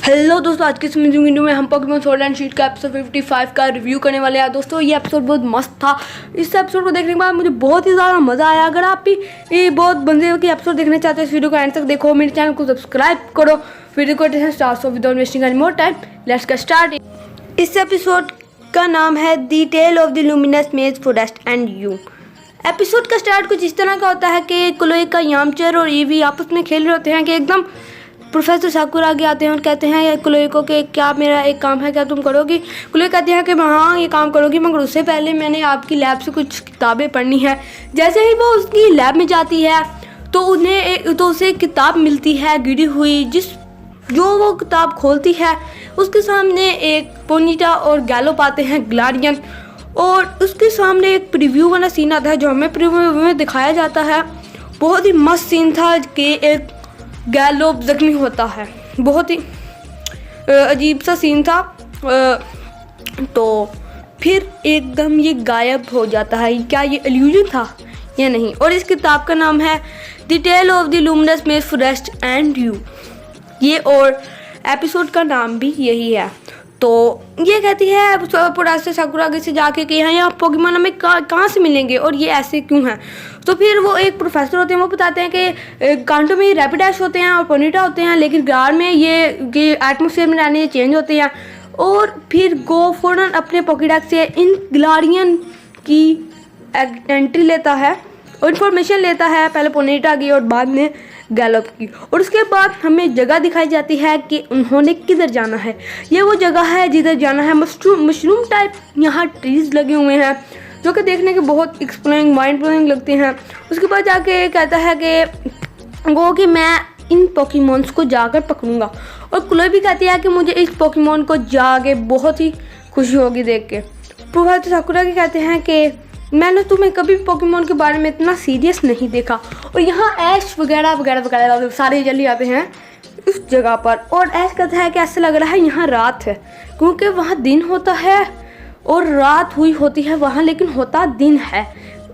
Hello दोस्तों, आज की इस वीडियो में हम पोकेमॉन स्वॉर्ड एंड शील्ड का एपिसोड 55 का रिव्यू करने वाले हैं। दोस्तों ये एपिसोड बहुत मस्त था। इस एपिसोड को देखने के बाद मुझे बहुत ही ज़्यादा मज़ा आया। अगर आप भी ये बहुत बंदे की एपिसोड देखना चाहते हो, इस वीडियो को एंड तक देखो, मेरे चैनल को सब्सक्राइब करो, वीडियो को start. So without wasting any more time, let's get start. इस एपिसोड का नाम है the tale of the luminous maze forest and you. Episode का स्टार्ट कुछ इस तरह का होता है कि क्लोई का यामचर और ईवी आपस में खेल रहे होते हैं कि एकदम प्रोफेसर साकुरा आगे आते हैं और कहते हैं क्लोई को कि क्या मेरा एक काम है, क्या तुम करोगी। क्लोई कहती है कि हाँ ये काम करोगी, मगर उससे पहले मैंने आपकी लैब से कुछ किताबें पढ़नी है। जैसे ही वो उसकी लैब में जाती है तो उसे एक किताब मिलती है गिरी हुई, जो वो किताब खोलती है उसके सामने एक पोनीटा और गैलोप आते हैं, ग्लाडियन, और उसके सामने एक प्रीव्यू वाला सीन आता है जो हमें प्रीव्यू में दिखाया जाता है। बहुत ही मस्त सीन था कि एक गैलोप जख्मी होता है, बहुत ही अजीब सा सीन था। तो फिर एकदम ये गायब हो जाता है। क्या ये इल्यूजन था या नहीं? और इस किताब का नाम है the tale of the luminous maze forest and you. ये और एपिसोड का नाम भी यही है। तो ये कहती है पुरासे साकुरा आगे से जाके कि यहाँ पोकेमॉन हमें कहाँ से मिलेंगे और ये ऐसे क्यों हैं। तो फिर वो एक प्रोफेसर होते हैं, वो बताते हैं कि कांटो में रैपिडेश होते हैं और पोनीटा होते हैं, लेकिन ग्रार में ये एटमोसफेयर में रहने चेंज होते हैं। और फिर गो फौरन अपने पॉकेडेक से इन ग्लाडियन की एंट्री लेता है और इन्फॉर्मेशन लेता है, पहले पोनीटा की और बाद में गैलोप की। और उसके बाद हमें जगह दिखाई जाती है कि उन्होंने किधर जाना है। ये वो जगह है जिधर जाना है। मशरूम टाइप यहाँ ट्रीज लगे हुए हैं जो कि देखने के बहुत एक्सप्लोरिंग माइंड ब्लोइंग लगते हैं। उसके बाद जाके कहता है कि मैं इन पोकेमॉन्स को जाकर पकड़ूंगा। और क्लोई भी कहती है कि मुझे इस पोकेमॉन को जाके बहुत ही खुशी होगी देख के। प्रोफेसर साकुरा के कहते हैं कि मैंने तुम्हें कभी भी पोकेमॉन के बारे में इतना सीरियस नहीं देखा। और यहाँ ऐश वगैरह वगैरह वगैरह सारे जल्दी आते हैं उस जगह पर। और ऐश कहता है कि ऐसा लग रहा है यहाँ रात है, क्योंकि वहाँ दिन होता है और रात हुई होती है वहाँ, लेकिन होता दिन है,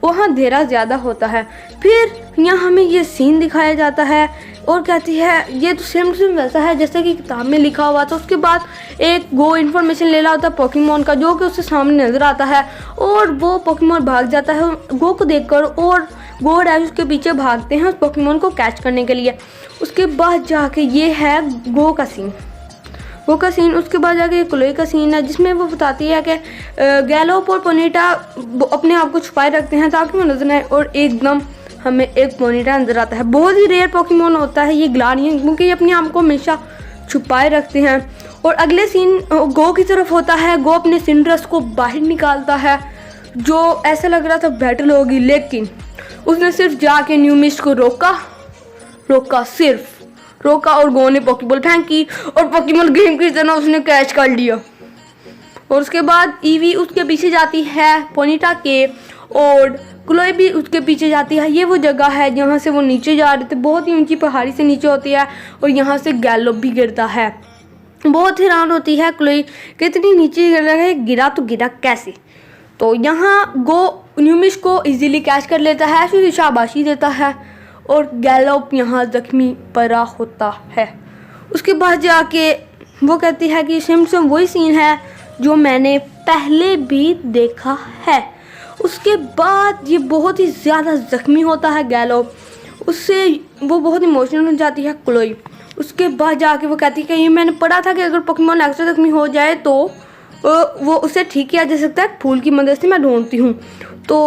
वहाँ अंधेरा ज़्यादा होता है। फिर यहाँ हमें ये सीन दिखाया जाता है और कहती है ये तो सेम वैसा है जैसे कि किताब में लिखा हुआ था। उसके बाद एक गो इन्फॉर्मेशन ले रहा होता है पोकेमॉन का, जो कि उसके सामने नजर आता है और वो पोकेमॉन भाग जाता है गो को देखकर, और गो और ऐश उसके पीछे भागते हैं उस पोकेमॉन को कैच करने के लिए। उसके बाद जाके ये है गो का सीन। उसके बाद जाके क्लोई का सीन है जिसमें वो बताती है कि गैलोप और पोनीटा अपने आप को छुपाए रखते हैं ताकि वो नजर आए, और एकदम हमें एक पोनीटा नजर आता है। बहुत ही रेयर पोकेमॉन होता है ये ग्लाडियन, क्योंकि ये अपने आप को हमेशा छुपाए रखते हैं। और अगले सीन गो की तरफ होता है। गो अपने सिंड्रस को बाहर निकालता है, जो ऐसा लग रहा था बैटल होगी, लेकिन उसने सिर्फ जाके न्यू मिस्ट को रोका और गो ने पोकेबॉल फेंकी और पोकेमॉन गेम की तरह उसने कैच कर लिया। और उसके बाद ईवी उसके पीछे जाती है पोनीटा के, और क्लोई भी उसके पीछे जाती है। ये वो जगह है जहाँ से वो नीचे जा रहे थे, बहुत ही ऊंची पहाड़ी से नीचे होती है, और यहाँ से गैलोप भी गिरता है। बहुत हैरान होती है क्लोई कि इतनी नीचे गिरा तो गिरा कैसे। तो यहाँ गो न्यूमिश को इजीली कैच कर लेता है, फिर शाबाशी देता है, और गैलोप यहाँ जख्मी पड़ा होता है। उसके बाद जाके वो कहती है कि सेम वही सीन है जो मैंने पहले भी देखा है। उसके बाद ये बहुत ही ज़्यादा ज़ख्मी होता है गैलोप, उससे वो बहुत इमोशनल हो जाती है क्लोई। उसके बाद जाके वो कहती है कि ये मैंने पढ़ा था कि अगर पोकेमॉन एक्स्ट्रा ज़ख्मी हो जाए तो वो उसे ठीक किया जा सकता है फूल की मदद से। मैं ढूंढती हूँ तो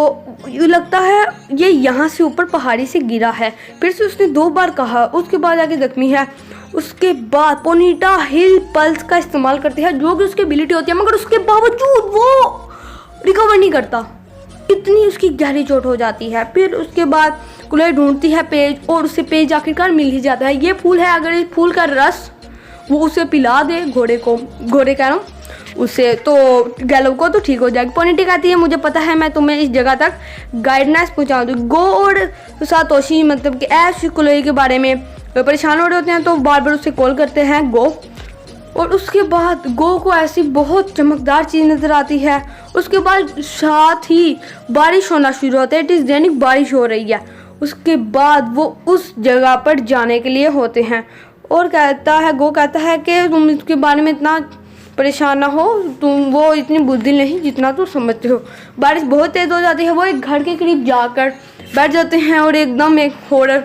ये लगता है ये यहाँ से ऊपर पहाड़ी से गिरा है। फिर से उसने 2 बार कहा, उसके बाद जाके ज़ख्मी है। उसके बाद पोनीटा हिल पल्स का इस्तेमाल करती है, जो कि उसकी एबिलिटी होती है, मगर उसके बावजूद वो रिकवर नहीं करता, इतनी उसकी गहरी चोट हो जाती है। फिर उसके बाद क्लोई ढूंढती है पेज, और उसे पेज आखिरकार मिल ही जाता है। ये फूल है, अगर इस फूल का रस वो उसे पिला दे घोड़े कह रहा हूँ उसे, तो गैलोप को तो ठीक हो जाएगी। पोनीटा कहती है मुझे पता है, मैं तुम्हें इस जगह तक गाइडेंस पहुँचा दूँ। गो और सातोशी मतलब कि ऐश क्लोई के बारे में परेशान हो रहे होते हैं, तो बार बार उसे कॉल करते हैं गो। और उसके बाद गो को ऐसी बहुत चमकदार चीज़ नज़र आती है। उसके बाद साथ ही बारिश होना शुरू होता है, इट इज़ दैनिक बारिश हो रही है। उसके बाद वो उस जगह पर जाने के लिए होते हैं और कहता है गो कहता है कि तुम इसके बारे में इतना परेशान ना हो, तुम वो इतनी बुद्धि नहीं जितना तुम समझते हो। बारिश बहुत तेज़ हो जाती है, वो एक घर के करीब जाकर बैठ जाते हैं और एकदम एक हॉरर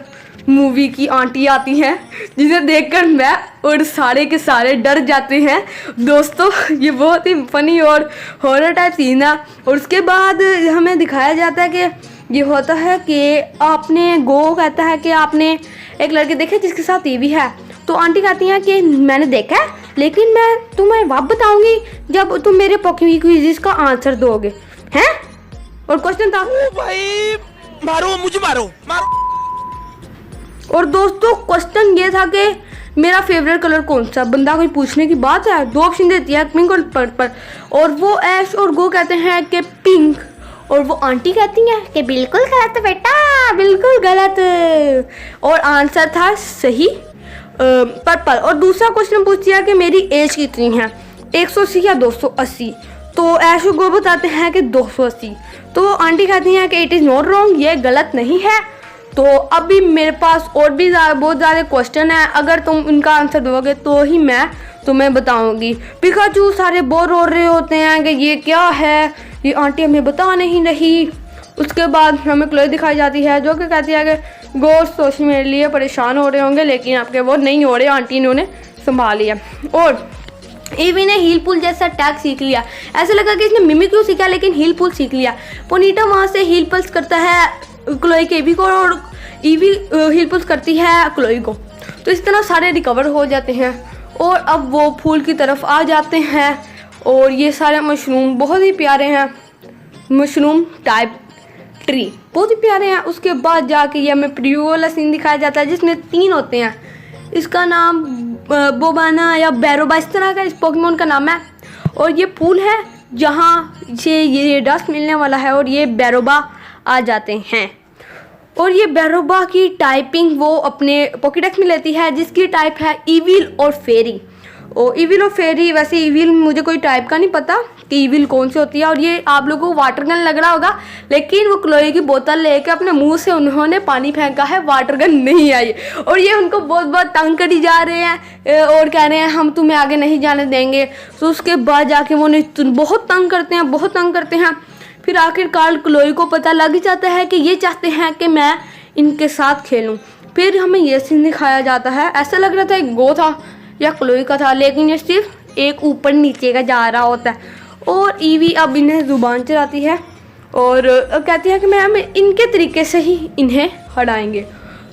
मूवी की आंटी आती हैं जिसे देखकर मैं और सारे के सारे डर जाते हैं। दोस्तों ये बहुत ही फनी और हॉरर टाइप सीन है। और उसके बाद हमें दिखाया जाता है कि ये होता है कि आपने गो कहता है कि आपने एक लड़के देखे जिसके साथ टीवी है। तो आंटी कहती हैं कि मैंने देखा है, लेकिन मैं तुम्हें वाप बताऊंगी जब तुम मेरे पॉकेट क्विज़ का आंसर दोगे हैं। और क्वेश्चन था भाई मारो मुझे मारो। और दोस्तों क्वेश्चन ये था कि मेरा फेवरेट कलर कौन सा। बंदा कोई पूछने की बात है, 2 ऑप्शन देती है, पिंक और पर्पल। और वो ऐश और गो कहते हैं कि पिंक, और वो आंटी कहती हैं कि बिल्कुल गलत बेटा, बिल्कुल गलत। और आंसर था सही पर्पल। और दूसरा क्वेश्चन पूछती है कि मेरी एज कितनी है, 180 या 280। तो ऐश और गो बताते हैं कि 280। तो आंटी कहती हैं कि इट इज़ नॉट रॉन्ग, ये गलत नहीं है। तो अभी मेरे पास और भी बहुत ज़्यादा क्वेश्चन है, अगर तुम इनका आंसर दोगे तो ही मैं तुम्हें बताऊंगी। पिकाचू सारे बोर हो रहे होते हैं कि ये क्या है, ये आंटी हमें बता नहीं रही। उसके बाद हमें क्लोई दिखाई जाती है जो कि कहती है कि गो सोच मेरे लिए परेशान हो रहे होंगे, लेकिन आपके वो नहीं हो रहे, आंटी ने उन्हें संभाल लिया। और ईवी ने हील पुल जैसा टैग सीख लिया। ऐसा लगा कि इसने मिमिक्री सीखा लेकिन हील पुल सीख लिया। पोनीटा वहाँ से हील पल्स करता है क्लोई के ईवी को, और ईवी हील पुल्स करती है क्लोई को। तो इस तरह सारे रिकवर हो जाते हैं और अब वो फूल की तरफ आ जाते हैं। और ये सारे मशरूम बहुत ही प्यारे हैं, मशरूम टाइप ट्री बहुत ही प्यारे हैं। उसके बाद जाके ये हमें प्रीव्यू वाला सीन दिखाया जाता है जिसमें 3 होते हैं। इसका नाम बोबाना या बैरोबा इस तरह का इस पोकेमोन का नाम है। और ये फूल है जहाँ से ये डस्ट मिलने वाला है और ये बैरोबा आ जाते हैं। और ये बैरोबा की टाइपिंग वो अपने पोकेडेक्स में लेती है जिसकी टाइप है ईविल और फेरी। और ईविल और फेरी, वैसे ईविल मुझे कोई टाइप का नहीं पता कि ईविल कौन सी होती है। और ये आप लोगों को वाटर गन लग रहा होगा, लेकिन वो क्लोई की बोतल लेके अपने मुंह से उन्होंने पानी फेंका है, वाटर गन नहीं आई। और ये उनको बहुत बहुत तंग करी जा रहे हैं और कह रहे हैं हम तुम्हें आगे नहीं जाने देंगे। तो उसके बाद जाके वो उन्हें बहुत तंग करते हैं, बहुत तंग करते हैं। फिर आखिरकार क्लोई को पता लग जाता है कि ये चाहते हैं कि मैं इनके साथ खेलूं। फिर हमें ये सीन दिखाया जाता है, ऐसा लग रहा था एक गो था या क्लोई का था, लेकिन ये सिर्फ एक ऊपर नीचे का जा रहा होता है। और ईवी अब इन्हें ज़ुबान चलाती है और कहती है कि मैं हमें इनके तरीके से ही इन्हें हराएंगे।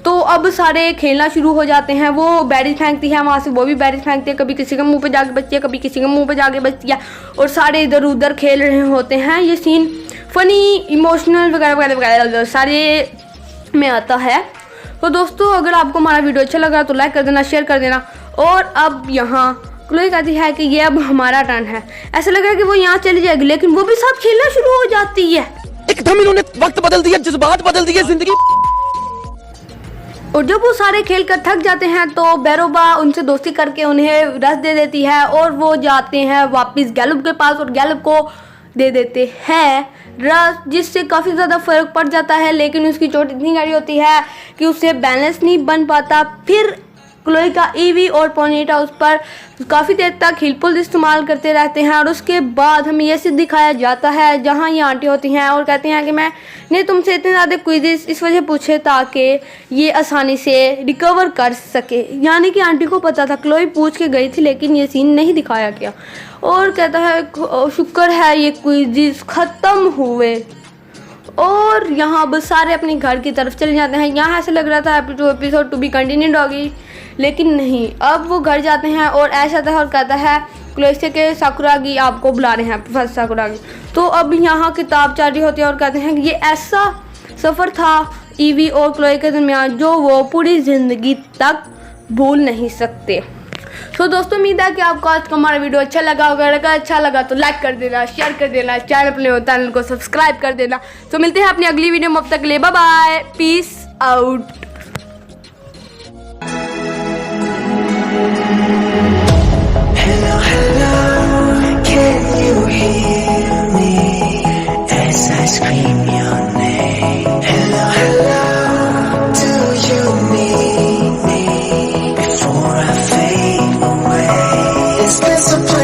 तो अब सारे खेलना शुरू हो जाते हैं। वो बैरिज फेंकती है वहाँ से, वो भी बैरिज फेंकती है, कभी किसी के मुंह पे जाके बचती है, कभी किसी के मुंह पे जाके बचती है। और सारे इधर उधर खेल रहे होते हैं। ये सीन फनी, इमोशनल वगैरह वगैरह वगैरह सारे में आता है। तो दोस्तों अगर आपको हमारा वीडियो अच्छा लगा तो लाइक कर देना, शेयर कर देना। और अब यहाँ क्लोई कहती है कि ये अब हमारा टर्न है। ऐसा लग रहा है कि वो यहाँ चली जाएगी, लेकिन वो भी साथ खेलना शुरू हो जाती है। एकदम इन्होंने वक्त बदल दिया, जज्बात बदल दिए जिंदगी। और जब वो सारे खेल कर थक जाते हैं तो बैरोबा उनसे दोस्ती करके उन्हें रस दे देती है और वो जाते हैं वापस गैलप के पास और गैलप को दे देते हैं रस, जिससे काफ़ी ज़्यादा फर्क पड़ जाता है। लेकिन उसकी चोट इतनी गहरी होती है कि उससे बैलेंस नहीं बन पाता। फिर क्लोई का ईवी और पोनीटा उस पर काफ़ी देर तक हील पुल इस्तेमाल करते रहते हैं। और उसके बाद हमें यह सीन दिखाया जाता है जहां ये आंटी होती हैं और कहती हैं कि मैंने तुमसे इतने ज़्यादा क्विज़ इस वजह पूछे ताकि ये आसानी से रिकवर कर सके। यानी कि आंटी को पता था, क्लोई पूछ के गई थी, लेकिन ये सीन नहीं दिखाया गया। और कहता है शुक्र है ये क्विज़ ख़त्म हुए। और यहाँ बस सारे अपने घर की तरफ चले जाते हैं। यहाँ ऐसे लग रहा था एपिसोड टू बी कंटिन्यूड होगी, लेकिन नहीं। अब वो घर जाते हैं और ऐसा आता है और कहता है क्लोई से कि साकुरागी आपको बुला रहे हैं, प्रोफेसर साकुरागी। तो अब यहाँ किताब चल रही होती है और कहते हैं कि ये ऐसा सफ़र था ईवी और क्लोई के दरमियान जो वो पूरी ज़िंदगी तक भूल नहीं सकते। तो दोस्तों उम्मीद है कि आपको आज का हमारा वीडियो अच्छा लगा होगा। अगर अच्छा लगा तो लाइक कर देना, शेयर कर देना, चैनल को सब्सक्राइब कर देना। तो मिलते हैं अपनी अगली वीडियो में, अब तक ले bye bye, peace out. Hello, hello, can you hear me as I scream your name? Hello, hello, do you need me before I Is this a